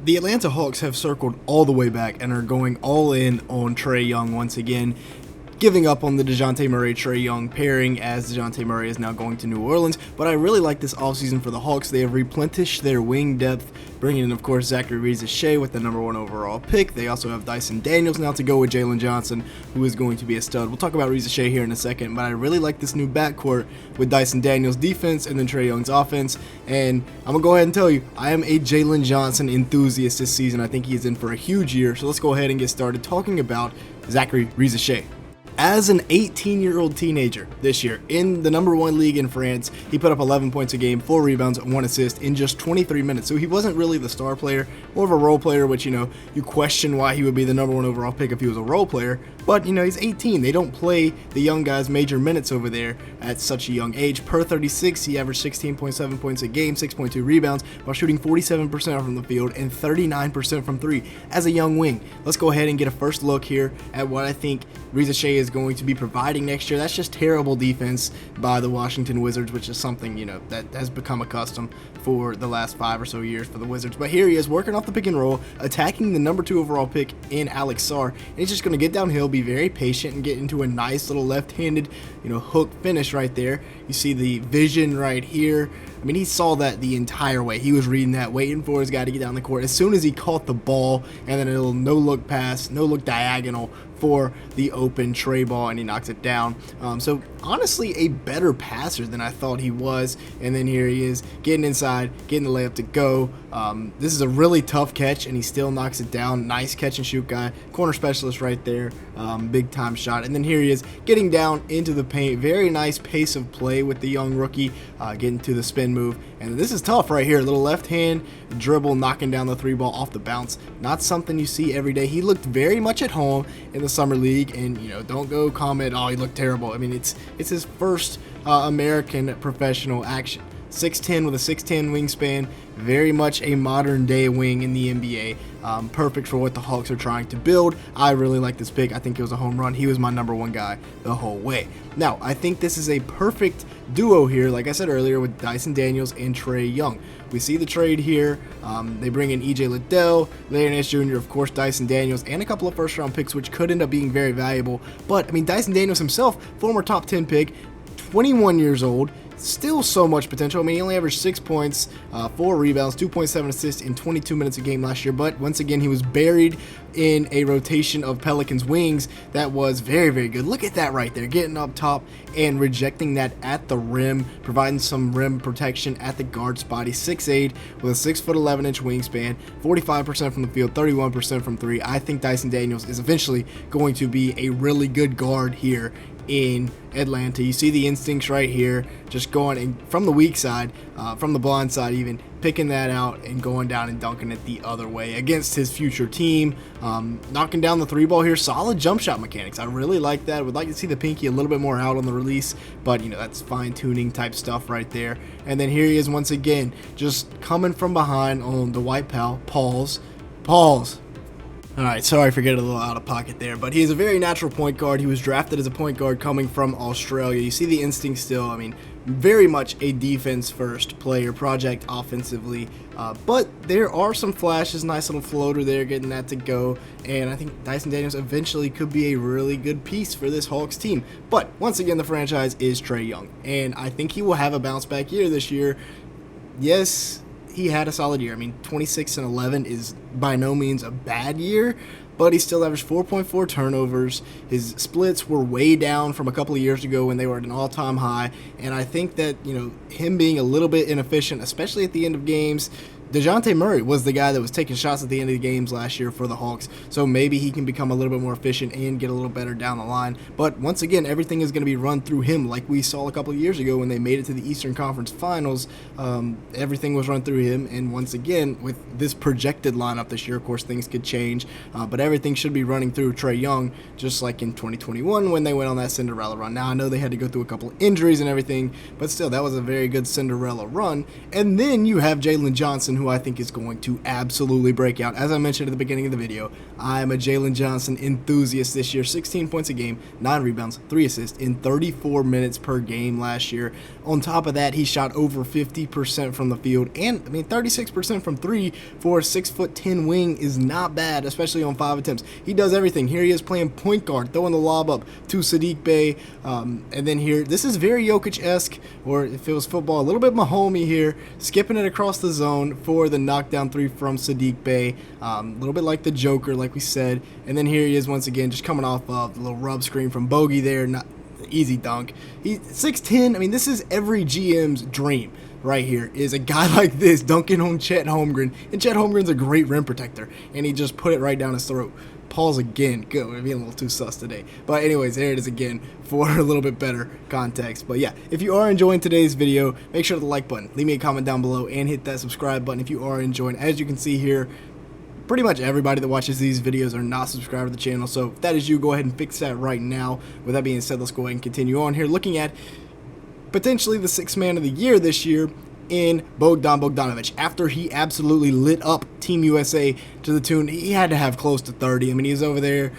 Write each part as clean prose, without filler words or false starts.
The Atlanta Hawks have circled all the way back and are going all in on Trae Young once again, giving up on the DeJounte Murray-Trae Young pairing as DeJounte Murray is now going to New Orleans. But I really like this offseason for the Hawks. They have replenished their wing depth, bringing in, of course, Zaccharie Rissacher with the #1 overall pick. They also have Dyson Daniels now to go with Jalen Johnson, who is going to be a stud. We'll talk about Rissacher here in a second, but I really like this new backcourt with Dyson Daniels' defense and then Trae Young's offense. And I'm going to go ahead and tell you, I am a Jalen Johnson enthusiast this season. I think he is in for a huge year. So let's go ahead and get started talking about Zaccharie Rissacher. As an 18-year-old teenager this year in the #1 league in France, he put up 11 points a game, 4 rebounds, 1 assist in just 23 minutes. So he wasn't really the star player, more of a role player, which, you question why he would be the #1 overall pick if he was a role player. But, he's 18. They don't play the young guys major minutes over there at such a young age. Per 36, he averaged 16.7 points a game, 6.2 rebounds, while shooting 47% from the field and 39% from 3 as a young wing. Let's go ahead and get a first look here at what I think Rissacher is going to be providing next year. That's just terrible defense by the Washington Wizards, which is something, that has become a custom for the last 5 or so years for the Wizards. But here he is working off the pick and roll, attacking the #2 overall pick in Alex Sarr. And he's just going to get downhill, be very patient, and get into a nice little left-handed, hook finish right there. You see the vision right here. I mean, he saw that the entire way. He was reading that, waiting for his guy to get down the court. As soon as he caught the ball, and then a little no-look pass, no-look diagonal for the open Trae ball, and he knocks it down. So honestly, a better passer than I thought he was. And then here he is getting inside, getting the layup to go. This is a really tough catch, and he still knocks it down. Nice catch and shoot guy, corner specialist right there. Big time shot. And then here he is getting down into the paint. Very nice pace of play with the young rookie, getting to the spin move. And this is tough right here. Little left hand dribble, knocking down the 3 ball off the bounce. Not something you see every day. He looked very much at home in the summer league, and don't go comment, oh, he looked terrible. I mean, it's his first American professional action. 6'10" with a 6'10" wingspan, very much a modern day wing in the NBA. Perfect for what the Hawks are trying to build. I really like this pick. I think it was a home run. He was my #1 guy the whole way. Now, I think this is a perfect duo here, like I said earlier, with Dyson Daniels and Trae Young. We see the trade here. They bring in E.J. Liddell, Larry Nance Jr., of course, Dyson Daniels, and a couple of first-round picks, which could end up being very valuable. But, Dyson Daniels himself, former top 10 pick, 21 years old, still so much potential. He only averaged 6 points, 4 rebounds, 2.7 assists in 22 minutes a game last year. But once again, he was buried in a rotation of Pelicans wings that was very, very good. Look at that right there, getting up top and rejecting that at the rim, providing some rim protection at the guard spot. He's 6'8" with a 6'11" wingspan, 45% from the field, 31% from 3. I think Dyson Daniels is eventually going to be a really good guard here in Atlanta. You see the instincts right here, just going in from the weak side, from the blind side even, picking that out and going down and dunking it the other way against his future team. Knocking down the 3 ball here, solid jump shot mechanics. I really like that. Would like to see the pinky a little bit more out on the release, but that's fine-tuning type stuff right there. And then here he is once again, just coming from behind on the white pal. Pause. Alright, sorry for getting a little out of pocket there, but he is a very natural point guard. He was drafted as a point guard coming from Australia. You see the instinct still. Very much a defense-first player, project offensively, but there are some flashes. Nice little floater there, getting that to go, and I think Dyson Daniels eventually could be a really good piece for this Hawks team. But once again, the franchise is Trae Young, and I think he will have a bounce-back year this year. Yes, he had a solid year. 26 and 11 is by no means a bad year, but he still averaged 4.4 turnovers. His splits were way down from a couple of years ago when they were at an all-time high, and I think that, him being a little bit inefficient, especially at the end of games. DeJounte Murray was the guy that was taking shots at the end of the games last year for the Hawks, so maybe he can become a little bit more efficient and get a little better down the line. But once again, everything is going to be run through him, like we saw a couple of years ago when they made it to the Eastern Conference Finals. Everything was run through him, and once again, with this projected lineup this year, of course, things could change, but everything should be running through Trae Young, just like in 2021 when they went on that Cinderella run. Now, I know they had to go through a couple of injuries and everything, but still, that was a very good Cinderella run. And then you have Jalen Johnson, who who I think is going to absolutely break out. As I mentioned at the beginning of the video, I'm a Jalen Johnson enthusiast this year. 16 points a game, 9 rebounds, 3 assists in 34 minutes per game last year. On top of that, he shot over 50% from the field, and 36% from 3 for a 6'10" wing is not bad, especially on 5 attempts. He does everything. Here he is playing point guard, throwing the lob up to Saddiq Bey, and then here, this is very Jokic-esque, or if it was football, a little bit Mahomey here, skipping it across the zone for the knockdown 3 from Saddiq Bey, a little bit like the Joker, like we said, and then here he is once again, just coming off of the little rub screen from Bogey there, not easy dunk. He's 6'10", this is every GM's dream right here, is a guy like this dunking on Chet Holmgren, and Chet Holmgren's a great rim protector, and he just put it right down his throat. Pause again. Good. We're being a little too sus today. But anyways, there it is again for a little bit better context. But yeah, if you are enjoying today's video, make sure to the like button, leave me a comment down below, and hit that subscribe button if you are enjoying. As you can see here, pretty much everybody that watches these videos are not subscribed to the channel. So if that is you, go ahead and fix that right now. With that being said, let's go ahead and continue on here, looking at potentially the 6th man of the year this year in Bogdan Bogdanovic. After he absolutely lit up Team USA to the tune, he had to have close to 30. He was over there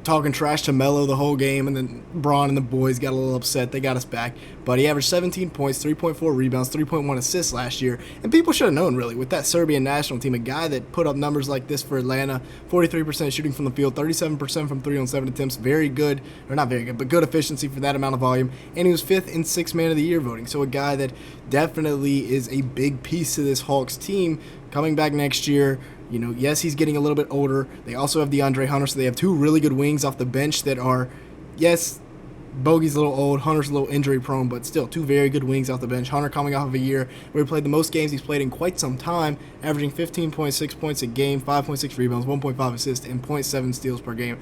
talking trash to Melo the whole game, and then Braun and the boys got a little upset. They got us back. But he averaged 17 points, 3.4 rebounds, 3.1 assists last year. And people should have known, really, with that Serbian national team, a guy that put up numbers like this for Atlanta, 43% shooting from the field, 37% from 3 on 7 attempts. Very good, or not very good, but good efficiency for that amount of volume. And he was 5th in 6th man of the year voting. So a guy that definitely is a big piece to this Hawks team coming back next year. Yes, he's getting a little bit older. They also have DeAndre Hunter, so they have 2 really good wings off the bench that are, yes, Bogey's a little old, Hunter's a little injury prone, but still 2 very good wings off the bench. Hunter coming off of a year where he played the most games he's played in quite some time, averaging 15.6 points a game, 5.6 rebounds, 1.5 assists, and 0.7 steals per game.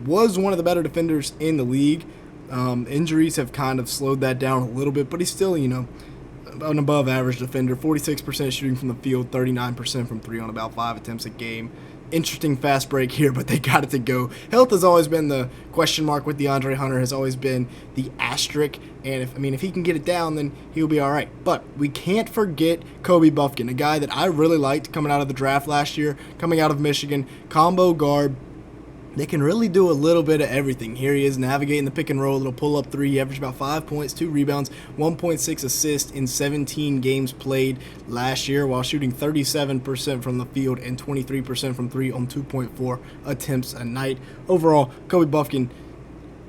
Was one of the better defenders in the league. Injuries have kind of slowed that down a little bit, but he's still, an above average defender. 46% shooting from the field, 39% from 3 on about 5 attempts a game. Interesting fast break here, but they got it to go. Health has always been the question mark with DeAndre Hunter, has always been the asterisk, and if he can get it down, then he'll be all right. But we can't forget Kobe Buffkin, a guy that I really liked coming out of the draft last year, coming out of Michigan, combo guard. They can really do a little bit of everything. Here he is navigating the pick and roll, little pull-up 3. He averaged about 5 points, 2 rebounds, 1.6 assists in 17 games played last year, while shooting 37% from the field and 23% from 3 on 2.4 attempts a night. Overall, Kobe Buffkin,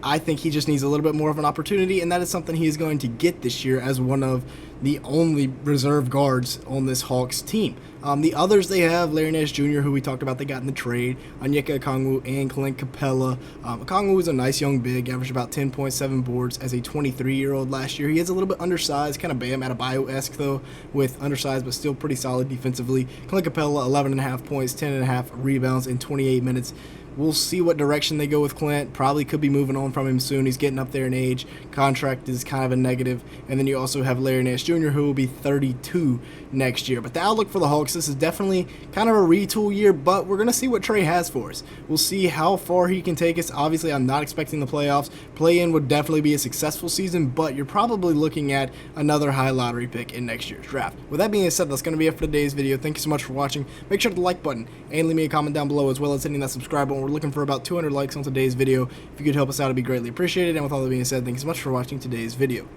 I think he just needs a little bit more of an opportunity, and that is something he is going to get this year as one of the only reserve guards on this Hawks team. The others they have, Larry Nance Jr., who we talked about, they got in the trade, Onyeka Okongwu and Clint Capella. Okongwu is a nice young big, averaged about 10.7 boards as a 23-year-old last year. He is a little bit undersized, kind of Bam Adebayo-esque though, with undersized but still pretty solid defensively. Clint Capella, 11.5 points, 10.5 rebounds in 28 minutes. We'll see what direction they go with Clint. Probably could be moving on from him soon. He's getting up there in age. Contract is kind of a negative. And then you also have Larry Nance Jr., who will be 32 next year. But the outlook for the Hawks, this is definitely kind of a retool year, but we're going to see what Trae has for us. We'll see how far he can take us. Obviously, I'm not expecting the playoffs. Play-in would definitely be a successful season, but you're probably looking at another high lottery pick in next year's draft. With that being said, that's going to be it for today's video. Thank you so much for watching. Make sure to hit the like button and leave me a comment down below, as well as hitting that subscribe button. We're looking for about 200 likes on today's video. If you could help us out, it'd be greatly appreciated. And with all that being said, thank you so much for watching today's video.